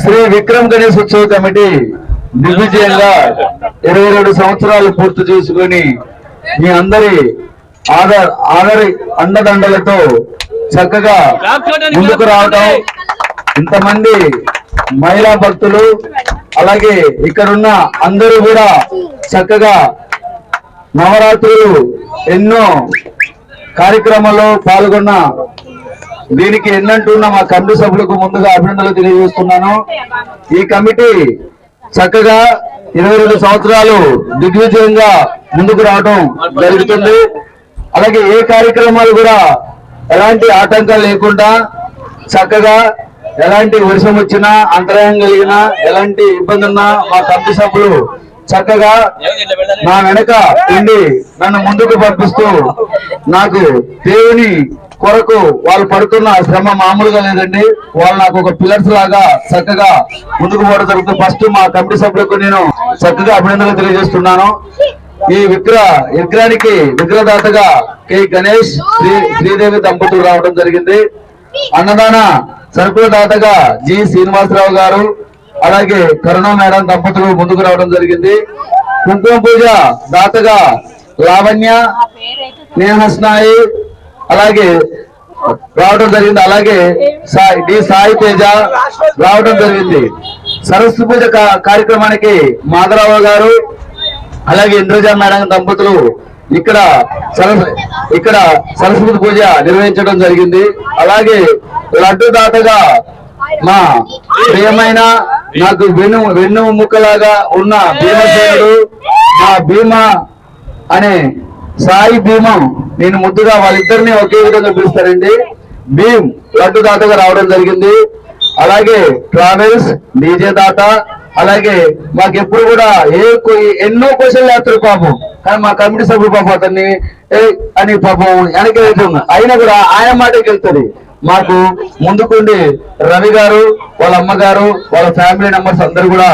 శ్రీ విక్రమ్ గణేష్ ఉత్సవ కమిటీ దిగ్విజయంగా 22 సంవత్సరాలు పూర్తి చేసుకుని మీ అందరి అండదండలతో చక్కగా ముందుకు రావడం, ఇంతమంది మహిళా భక్తులు అలాగే ఇక్కడున్న అందరూ కూడా చక్కగా నవరాత్రులు ఎన్నో కార్యక్రమాల్లో పాల్గొన్న దీనికి ఎన్నంటున్న మా కమిటీ సభ్యులకు ముందుగా అభినందనలు తెలియజేస్తున్నాను. ఈ కమిటీ చక్కగా 22 సంవత్సరాలు దిగ్విజయంగా ముందుకు రావడం జరుగుతుంది. అలాగే ఏ కార్యక్రమాలు కూడా ఎలాంటి ఆటంకాలు లేకుండా చక్కగా ఎలాంటి వర్షం వచ్చినా అంతరాయం కలిగినా ఎలాంటి ఇబ్బంది ఉన్నా మా కమిటీ సభ్యులు చక్కగా నా వెనక ఉండి నన్ను ముందుకు పంపిస్తూ నాకు దేవుని కొరకు వాళ్ళు పడుతున్న శ్రమ మామూలుగా లేదండి. వాళ్ళు నాకు ఒక పిల్లర్స్ లాగా చక్కగా ముందుకు పోవడం జరుగుతుంది. ఫస్ట్ మా కమిటీ సభ్యులకు నేను చక్కగా అభినందనలు తెలియజేస్తున్నాను. ఈ విగ్రహానికి విగ్రహదాతగా కె గణేష్ శ్రీదేవి దంపతులు రావడం జరిగింది. అన్నదాన సరుకుల దాతగా జి శ్రీనివాసరావు గారు అలాగే కరుణా మేడం దంపతులు ముందుకు రావడం జరిగింది. కుంకుమ పూజ దాతగా లావణ్య నేహస్నాయి అలాగే రావడం జరిగింది. అలాగే సాయి తేజ రావడం జరిగింది. సరస్వతి పూజ కార్యక్రమానికి మాధవరావు గారు అలాగే ఇంద్రజ మేడం దంపతులు ఇక్కడ సరస్వతి పూజ నిర్వహించడం జరిగింది. అలాగే లడ్డు దాతగా మా ప్రియమైన నాకు వెన్ను ముక్కలాగా ఉన్న భీమసేనుడు మా భీమా అనే సాయి భీమం, నేను ముద్దుగా వాళ్ళిద్దరిని ఒకే విధంగా పిలుస్తారండి. భీమ్ లడ్డు దాతగా రావడం జరిగింది. అలాగే ట్రావెల్స్ డీజే దాత అలాగే మాకెప్పుడు కూడా ఎన్నో క్వశ్చన్లు వేస్తారు పాపం, కానీ మా కమిటీ సభ్యులు పాపం అతన్ని అని పాపం వెనక్కి వెళ్తుంది, అయినా కూడా ఆయన మాటకి వెళ్తుంది. మాకు ముందుకుండి రవి గారు వాళ్ళ అమ్మగారు వాళ్ళ ఫ్యామిలీ మెంబర్స్ అందరూ కూడా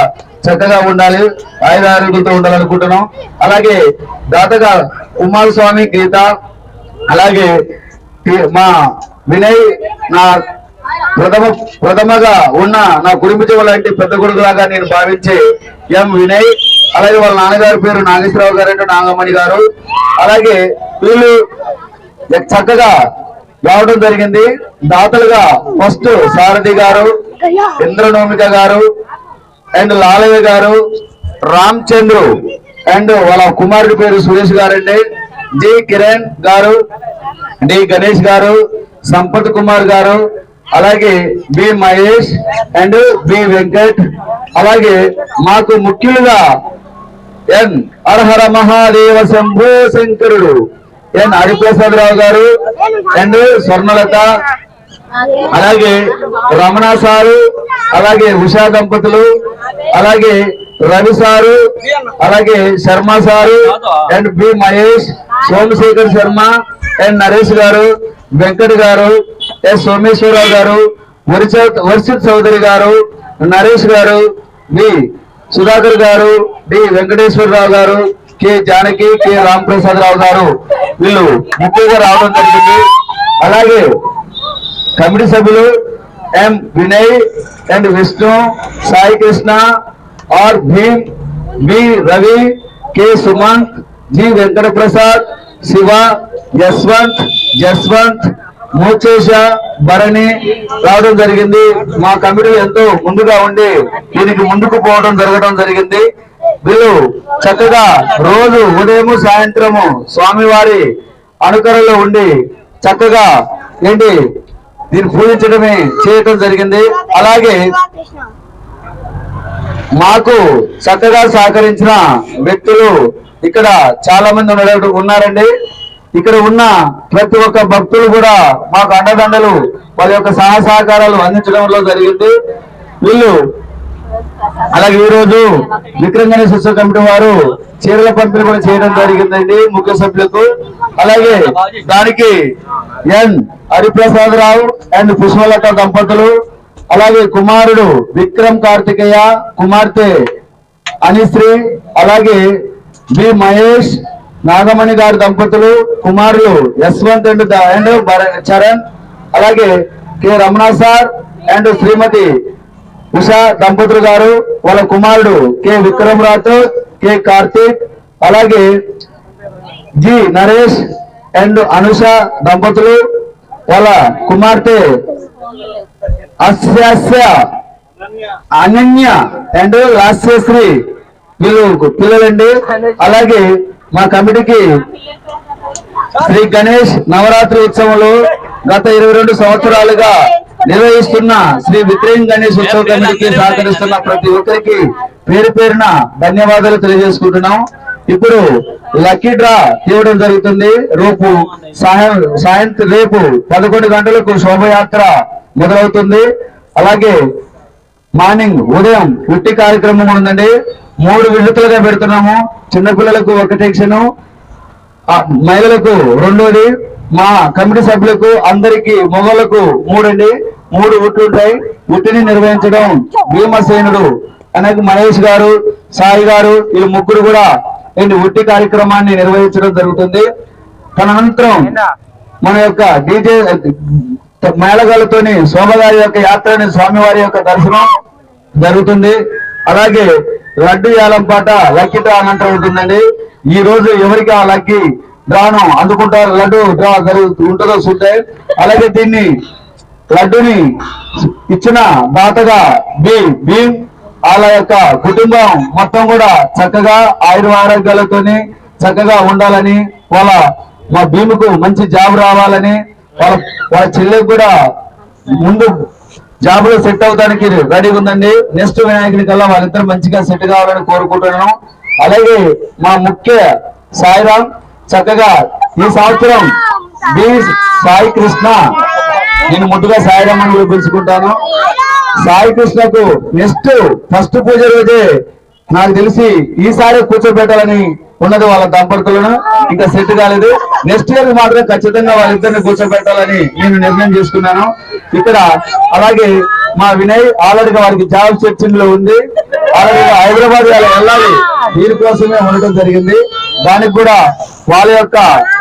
చక్కగా ఉండాలి, ఆయుధారోగ్యంతో ఉండాలనుకుంటున్నాం. అలాగే దాతగా కుమారస్వామి గీత అలాగే మా వినయ్ నా ప్రథమగా ఉన్న నా కుటుంబం లాంటి పెద్ద కొడుకులాగా నేను భావించే ఎం వినయ్ అలాగే వాళ్ళ నాన్నగారి పేరు నాగేశ్వరరావు గారు అంటే నాగమణి గారు. అలాగే వీళ్ళు చక్కగా రావడం జరిగింది. దాతలుగా ఫస్ట్ సారథి గారు ఇంద్రనోమిక గారు అండ్ లాలయ్య గారు రామ్ చంద్రు అండ్ వాళ్ళ కుమారుడి పేరు సురేష్ గారండి, జి కిరణ్ గారు డి గణేష్ గారు సంపత్ కుమార్ గారు అలాగే B Mahesh and B Venkat అలాగే మాకు ముఖ్యులుగా ఎన్ హరహర మహాదేవ శంభో శంకరుడు ఎన్ హరిప్రసాదరావు గారు అండ్ స్వర్ణలత అలాగే రమణ సారు అలాగే ఉషా దంపతులు అలాగే రవి సారు అలాగే Sharma sir and B Mahesh Somashekar Sharma and Naresh గారు వెంకట్ గారు ఎస్ సోమేశ్వరరావు గారు వర్షిత్ చౌదరి గారు నరేష్ గారు బి సుధాకర్ గారు డి వెంకటేశ్వరరావు గారు కె జానకి కె రామప్రసాదరావు గారు వీళ్ళు ముఖ్యంగా రావడం జరిగింది. అలాగే కమిటీ సభ్యులు M Vinay and Vishnu Sai Krishna R Bheem B Ravi K Sumanth G Venkata Prasad Shiva Yashwanth Jaswanth Mochesha Bharani రావడం జరిగింది. మా కమిటీ ఎంతో ముందుగా ఉండి దీనికి ముందుకు పోవడం జరగడం జరిగింది. వీళ్ళు చక్కగా రోజు ఉదయము సాయంత్రము స్వామివారి అనుకరణలో ఉండి చక్కగా ఏంటి దీన్ని పూజించడమే చేయటం జరిగింది. అలాగే మాకు చక్కగా సహకరించిన వ్యక్తులు ఇక్కడ చాలా మంది ఉన్నారండి. ఇక్కడ ఉన్న ప్రతి ఒక్క భక్తులు కూడా మాకు అండదండలు వాళ్ళ యొక్క సహకారాలు అందించడంలో జరిగింది. వీళ్ళు అలాగే ఈ రోజు విక్రమ్ గణేష్ ఉత్సవ కమిటీ వారు చీరల పంపిణీ కూడా చేయడం జరిగిందండి ముఖ్య సభ్యులకు. అలాగే దానికి ఎన్ హరిప్రసాదరావు అండ్ పుష్పలత దంపతులు అలాగే కుమారుడు విక్రమ్ కార్తికేయ కుమార్తె అనిశ్రీ అలాగే బి మహేష్ నాగమణి గారి దంపతులు కుమారులు యశ్వంత్ అండ్ చరణ్ అలాగే కె రమణ సార్ అండ్ శ్రీమతి ఉషా దంపతులు గారు, వాళ్ళ కుమారుడు కె విక్రమ్ రాథోడ్, కె కార్తీక్, అలాగే జి నరేష్ అండ్ అనుష దంపతులు, వాళ్ళ కుమార్తె అస్యాస్య అనన్య అండ్ లాస్యశ్రీ, వీళ్ళు పిల్లలండి. అలాగే మా కమిటీకి శ్రీ గణేష్ నవరాత్రి ఉత్సవంలో గత 22 సంవత్సరాలుగా నిర్వహిస్తున్న శ్రీ విక్రమ్ గణేష్ ఉత్సవ కమిటీకి సహకరిస్తున్న ప్రతి ఒక్కరికి పేరు పేరున ధన్యవాదాలు తెలియజేసుకుంటున్నాం. ఇప్పుడు లక్కీ డ్రా తీయడం జరుగుతుంది. రేపు సాయంత్రం రేపు 11 గంటలకు శోభయాత్ర మొదలవుతుంది. అలాగే మార్నింగ్ ఉదయం ఉట్టి కార్యక్రమం ఉందండి. 3 విడతలుగా పెడుతున్నాము. చిన్నపిల్లలకు ఒక సెక్షన్, మహిళలకు 2ది, మా కమిటీ సభ్యులకు అందరికి మగవాళ్ళకు 3 అండి. 3 ఉట్లు ఉంటాయి. ఉట్టిని నిర్వహించడం భీమసేనుడు అనగా మహేష్ గారు, సాయి గారు, వీళ్ళు ముగ్గురు కూడా ఉట్టి కార్యక్రమాన్ని నిర్వహించడం జరుగుతుంది. తదనంతరం మన యొక్క డీజే మేళగాలతోని శోభగారి యొక్క యాత్రని స్వామివారి యొక్క దర్శనం జరుగుతుంది. అలాగే లడ్డు యాలంపాట లక్కీ డ్రా అనంతరం ఉంటుందండి. ఈ రోజు ఎవరికి ఆ లక్కీ డ్రాను అందుకుంటారు, లడ్డు డ్రా ఉంటుందో చూస్తే. అలాగే దీన్ని లడ్డుని ఇచ్చిన దాతగా భీమ్ వాళ్ళ యొక్క కుటుంబం మొత్తం కూడా చక్కగా ఆరోగ్యాలతోని చక్కగా ఉండాలని, మా భీముకు మంచి జాబ్ రావాలని, వాళ్ళ చెల్లెకి కూడా ముందు జాబ్ లో సెట్ అవడానికి రెడీగా ఉందండి. నెక్స్ట్ వినాయకుడి కల్లా వాళ్ళిద్దరు మంచిగా సెట్ కావాలని కోరుకుంటున్నాను. అలాగే మా ముఖ్య సాయిరామ్ చక్కగా ఈ సంవత్సరం బి సాయి కృష్ణ, నేను ముందుగా సాయిరామ్ అని పిలుచుకుంటాను. సాయి కృష్ణకు నెక్స్ట్ ఫస్ట్ పూజ రోజే నాకు తెలిసి ఈసారి కూర్చోబెట్టాలని ఉన్నది. వాళ్ళ దంపతులను ఇంకా సెట్ కాలేదు. నెక్స్ట్ ఇయర్ మాత్రం ఖచ్చితంగా వాళ్ళిద్దరిని కూర్చోబెట్టాలని నేను నిర్ణయం చేసుకున్నాను ఇక్కడ. అలాగే మా వినయ్ ఆల్రెడీగా వారికి జాబ్ సెర్చింగ్ లో ఉంది. ఆల్రెడీ హైదరాబాద్ వెళ్ళాలి, దీనికోసమే ఉండటం జరిగింది. దానికి కూడా వాళ్ళ యొక్క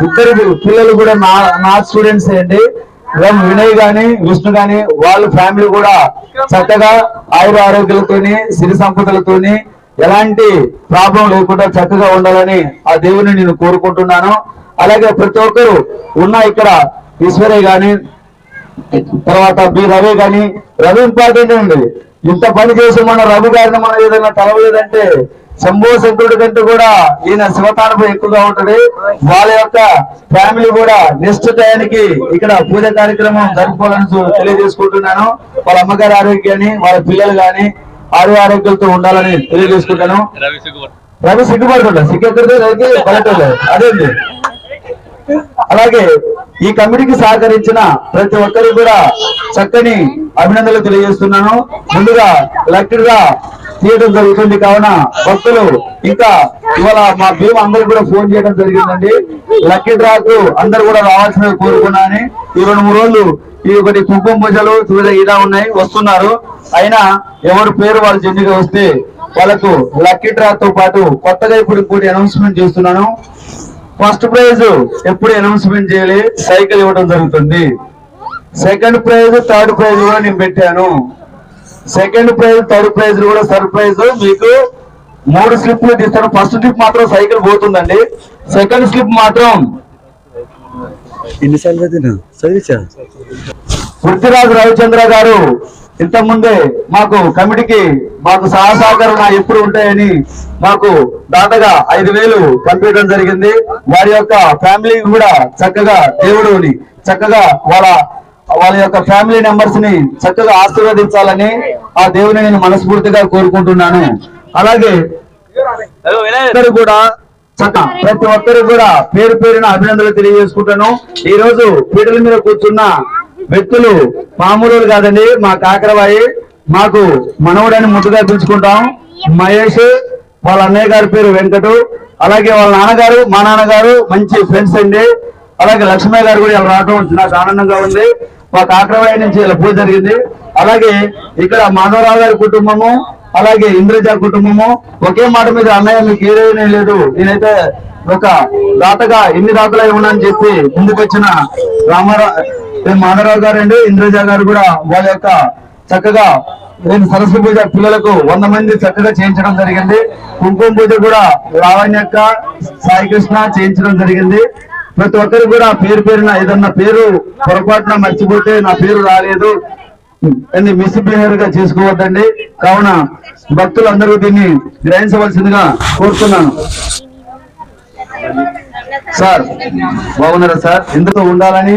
ఇద్దరు పిల్లలు కూడా నా స్టూడెంట్స్ అండి. వినయ్ గాని విష్ణు గాని వాళ్ళ ఫ్యామిలీ కూడా చక్కగా ఆరోగ్యాలతోని సిరి సంపదలతోని ఎలాంటి ప్రాబ్లం లేకుండా చక్కగా ఉండాలని ఆ దేవుని నేను కోరుకుంటున్నాను. అలాగే ప్రతి ఒక్కరు ఉన్న ఇక్కడ ఈశ్వరయ్య గాని, తర్వాత బి రవి గాని, రవి ఇంపార్టెంట్ అండి. ఇంత పని చేసి మన రవి గారిని మనం ఏదైనా తలవలేదంటే శంభో శంకరుడి కంటే కూడా ఈయన శివతానుభవం ఎక్కువగా ఉంటుంది. వాళ్ళ యొక్క ఫ్యామిలీ కూడా నెక్స్ట్ టైంకి ఇక్కడ పూజ కార్యక్రమం జరుపుకోవాలని తెలియజేసుకుంటున్నాను. వాళ్ళ అమ్మగారి ఆరోగ్యాన్ని, వాళ్ళ పిల్లలు గాని ఆరోగ్యాలతో ఉండాలని తెలియజేసుకుంటాను. రవి సిగ్గుపడుతుంటా, సిగ్గెక్కడితే రవికి పల్లెటూరు అదేంటి. అలాగే ఈ కమిటీకి సహకరించిన ప్రతి ఒక్కరికి కూడా చక్కని అభినందనలు తెలియజేస్తున్నాను. ముందుగా లక్కీగా తీయడం జరుగుతుంది. కావున భక్తులు ఇంకా ఇవాళ మా భీమ అందరికి కూడా ఫోన్ చేయడం జరిగిందండి. లక్కీ డ్రాకు అందరు కూడా రావాల్సిన కోరుకున్నాను. ఈ 2-3 రోజులు ఈ ఒకటి కుంకుమ పూజలు ఇలా ఉన్నాయి, వస్తున్నారు. అయినా ఎవరి పేరు వాళ్ళు జెండిగా వస్తే వాళ్ళకు లక్కీ డ్రాతో పాటు కొత్తగా ఇప్పుడు అనౌన్స్మెంట్ చేస్తున్నాను. ఫస్ట్ ప్రైజ్ ఎప్పుడు అనౌన్స్మెంట్ చేయాలి, సైకిల్ ఇవ్వడం జరుగుతుంది. సెకండ్ ప్రైజ్, థర్డ్ ప్రైజ్ కూడా నేను పెట్టాను. సెకండ్ ప్రైజ్, థర్డ్ ప్రైజ్ కూడా సర్ప్రైజ్. మీకు 3 స్లిప్లు తీస్తాను. ఫస్ట్ స్లిప్ మాత్రం సైకిల్ పోతుందండి. సెకండ్ స్లిప్ మాత్రం పృథ్వీరాజు రవిచంద్ర గారు ఇంతకుముందే మాకు కమిటీకి మాకు సహసహకారం ఎప్పుడు ఉంటాయని మాకు దాతగా 5,000 పంపించడం జరిగింది. వారి యొక్క ఫ్యామిలీ కూడా చక్కగా దేవుడుని చక్కగా వాళ్ళ యొక్క ఫ్యామిలీ మెంబర్స్ ని చక్కగా ఆశీర్వదించాలని ఆ దేవుని నేను మనస్ఫూర్తిగా కోరుకుంటున్నాను. అలాగే కూడా ప్రతి ఒక్కరు కూడా పేరు పేరున అభినందనలు తెలియజేసుకుంటాను. ఈ రోజు పీటల మీద కూర్చున్న వ్యక్తులు మామూలు కాదండి. మా కాకరవాయి, మాకు మనవుడని ముద్దుగా పిలుచుకుంటాం. మహేష్, వాళ్ళ అన్నయ్య గారి పేరు వెంకటు, అలాగే వాళ్ళ నాన్నగారు మా నాన్నగారు మంచి ఫ్రెండ్స్ అండి. అలాగే లక్ష్మయ్య గారు కూడా ఇలా రావడం నాకు ఆనందంగా ఉంది. మా కాకరవాయి నుంచి ఇలా పూజ జరిగింది. అలాగే ఇక్కడ మాధవరావు గారి కుటుంబము, అలాగే ఇంద్రజ కుటుంబము ఒకే మాట మీద అన్నయ్య మీకు ఏదైనా లేదు, నేనైతే ఒక దాతగా ఎన్ని దాతలై ఉన్నానని చెప్పి ముందుకు వచ్చిన మాధవరావు గారు అండి, ఇంద్రజ గారు కూడా వాళ్ళ యొక్క చక్కగా సరస్వతి పూజ పిల్లలకు 100 మంది చక్కగా చేయించడం జరిగింది. కుంకుమ పూజ కూడా లావణ్యక్క సాయి కృష్ణ చేయించడం జరిగింది. ప్రతి ఒక్కరు కూడా పేరు పేరున ఏదన్నా పేరు పొరపాటున మర్చిపోతే నా పేరు రాలేదు అని మిస్బిహేవియర్ గా చేసుకోవద్దండి. కావున భక్తులందరూ దీన్ని గ్రహించవలసిందిగా కోరుతున్నాను. సార్ బాగున్నారా సార్? ఎందుకు ఉండాలని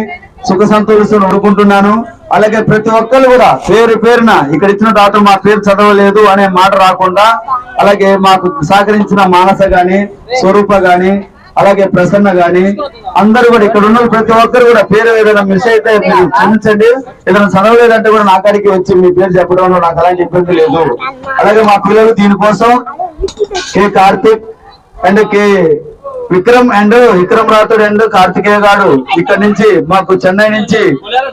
సుఖ సంతోషాలు అనుకుంటున్నాను. అలాగే ప్రతి ఒక్కరు కూడా పేరు పేరున ఇక్కడ ఇచ్చిన డాక్టర్ మా పేరు చదవలేదు అనే మాట రాకుండా, అలాగే మాకు సహకరించిన మానస గాని స్వరూప గాని అలాగే ప్రసన్న గాని అందరూ కూడా ఇక్కడ ఉన్న ప్రతి ఒక్కరు కూడా పేరు ఏదైనా మిస్ అయితే మీరు క్షమించండి. ఏదైనా చదవలేదంటే కూడా నా కాడికి వచ్చి మీ పేరు చెప్పడంలో నాకు అలాంటి ఇబ్బంది లేదు. అలాగే మా పిల్లలు దీనికోసం K Karthik and K Vikram and Vikram Rathod and Karthikeya గారు ఇక్కడ నుంచి మాకు చెన్నై నుంచి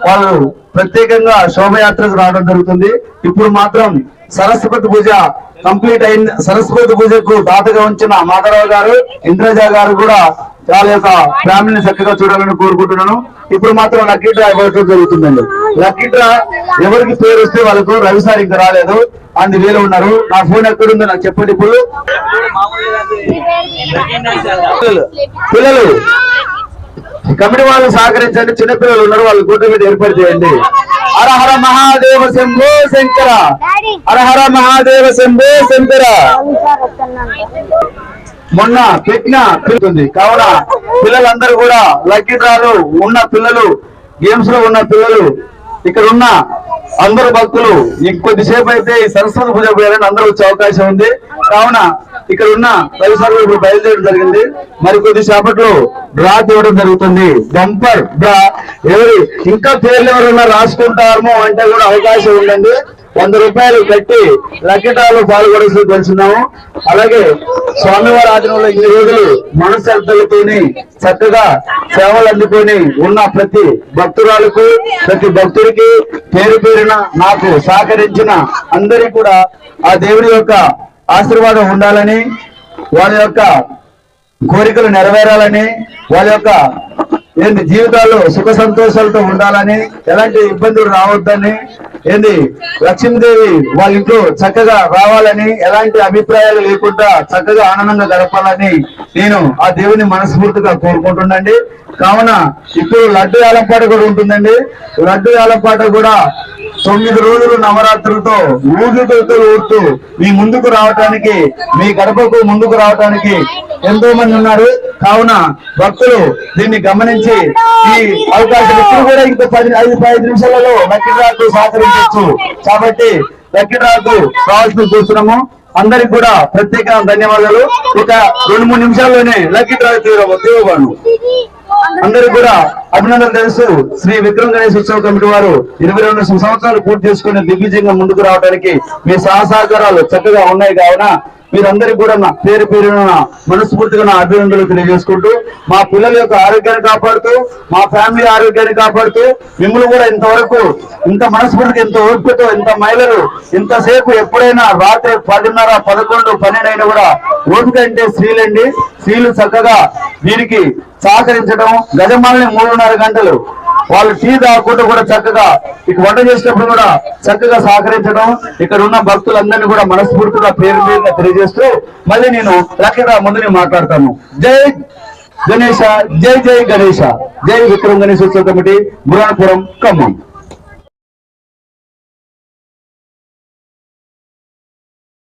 వాళ్ళు ప్రత్యేకంగా శోభయాత్రకు రావడం జరుగుతుంది. ఇప్పుడు మాత్రం సరస్వతి పూజ కంప్లీట్ అయింది. సరస్వతి పూజకు దాతగా ఉంచిన మాధవరావు గారు ఇంద్రజ గారు కూడా వాళ్ళ యొక్క ఫ్యామిలీని చక్కగా చూడాలని కోరుకుంటున్నాను. ఇప్పుడు మాత్రం లక్కీ డ్రా ఇవ్వడం జరుగుతుందండి. లక్కీ డ్రా ఎవరికి పేరు వస్తే వాళ్ళకు రవి సార్ ఇంకా రాలేదు, అందు వేలు ఉన్నారు. నా ఫోన్ ఎక్కడుందో నాకు చెప్పండి. ఇప్పుడు పిల్లలు కమిటీ వాళ్ళు సహకరించండి. చిన్నపిల్లలు ఉన్నారు, వాళ్ళు గుడ్డ మీద ఏర్పాటు చేయండి. హరహర మహాదేవ శంభో శంకర, హరహర మహాదేవ శంభో శంకర. మొన్న పెట్టిన పిలుతుంది కావున పిల్లలందరూ కూడా లక్కీ డ్రాలు ఉన్న పిల్లలు, గేమ్స్ లో ఉన్న పిల్లలు, ఇక్కడ ఉన్న అందరు భక్తులు ఇంకొద్దిసేపు అయితే ఈ సరస్వతి పూజ పోయాలని అందరూ వచ్చే అవకాశం ఉంది. కావున ఇక్కడ ఉన్న రవిసార్లు ఇప్పుడు బయలుదేరడం జరిగింది. మరి కొద్దిసేపట్లో డ్రా తీయడం జరుగుతుంది. Bumper draw. ఎవరి ఇంకా పేర్లు ఎవరైనా రాసుకుంటారమో అంటే కూడా అవకాశం ఉందండి. 100 రూపాయలు కట్టి లక్కీ డ్రాలో పాల్గొనవలసి తెలుసున్నాము. అలాగే స్వామివారి ఆధీనంలో ఇన్ని రోజులు మనశ్శాంతులతోని చక్కగా సేవలు అందుకొని ఉన్న ప్రతి భక్తురాలకు ప్రతి భక్తుడికి పేరు పేరున నాకు సహకరించిన అందరికీ కూడా ఆ దేవుని యొక్క ఆశీర్వాదం ఉండాలని, వాళ్ళ యొక్క కోరికలు నెరవేరాలని, వాళ్ళ యొక్క జీవితాల్లో సుఖ సంతోషాలతో ఉండాలని, ఎలాంటి ఇబ్బందులు రావద్దని, లక్ష్మీదేవి వాళ్ళ ఇంట్లో చక్కగా రావాలని, ఎలాంటి అభిప్రాయాలు లేకుండా చక్కగా ఆనందంగా గడపాలని నేను ఆ దేవుని మనస్ఫూర్తిగా కోరుకుంటుండండి. కావున ఇప్పుడు లడ్డు వేలంపాట కూడా ఉంటుందండి. లడ్డు వేలంపాట కూడా 9 రోజులు నవరాత్రులతో ఊరుతూ మీ ముందుకు రావటానికి, మీ గడపకు ముందుకు రావటానికి ఎంతో మంది ఉన్నారు. కావున భక్తులు దీన్ని గమనించి ఈ అవకాశం ఇప్పుడు కూడా ఇంకో 5 నిమిషాలలో లక్కీ డ్రాకు సహకరించవచ్చు. కాబట్టి లక్కీ డ్రాకు రావాల్సిన చూస్తున్నాము. అందరికి కూడా ప్రత్యేక ధన్యవాదాలు. ఒక 2-3 నిమిషాల్లోనే లక్కీ డ్రా తీవ్రబాను. అందరికి కూడా అభినందనలు తెలుసు. శ్రీ విక్రమ్ గణేష్ ఉత్సవ కమిటీ వారు 22 సంవత్సరాలు పూర్తి చేసుకుని దిగ్విజయంగా ముందుకు రావడానికి మీ సహకారాలు చక్కగా ఉన్నాయి. కావున మీరందరికీ కూడా నా పేరు పేరున మనస్ఫూర్తిగా నా అభినందనలు తెలియజేసుకుంటూ, మా పిల్లల యొక్క ఆరోగ్యాన్ని కాపాడుతూ, మా ఫ్యామిలీ ఆరోగ్యాన్ని కాపాడుతూ, మిమ్మల్ని కూడా ఇంతవరకు ఇంత మనస్ఫూర్తిగా ఇంత ఓపికతో ఇంత మహిళలు ఇంతసేపు ఎప్పుడైనా రాత్రి 10:30, 11, 12 అయినా కూడా ఓపిక అంటే స్త్రీలండి. స్త్రీలు చక్కగా వీరికి సహకరించడం, గజమాలని 3.5 గంటలు వాళ్ళు టీ తాగకుండా కూడా చక్కగా ఇక వంట చేసినప్పుడు కూడా చక్కగా సహకరించడం, ఇక్కడ ఉన్న భక్తులందరినీ కూడా మనస్ఫూర్తిగా పేరు మీద తెలియజేస్తూ మళ్ళీ నేను లక్కీగా ముందు నేను మాట్లాడతాను. జై గణేశ, జై జై గణేశ, జై విక్రమ్ గణేష్ ఉత్సవ కమిటీ, బురాణపురం, ఖమ్మం.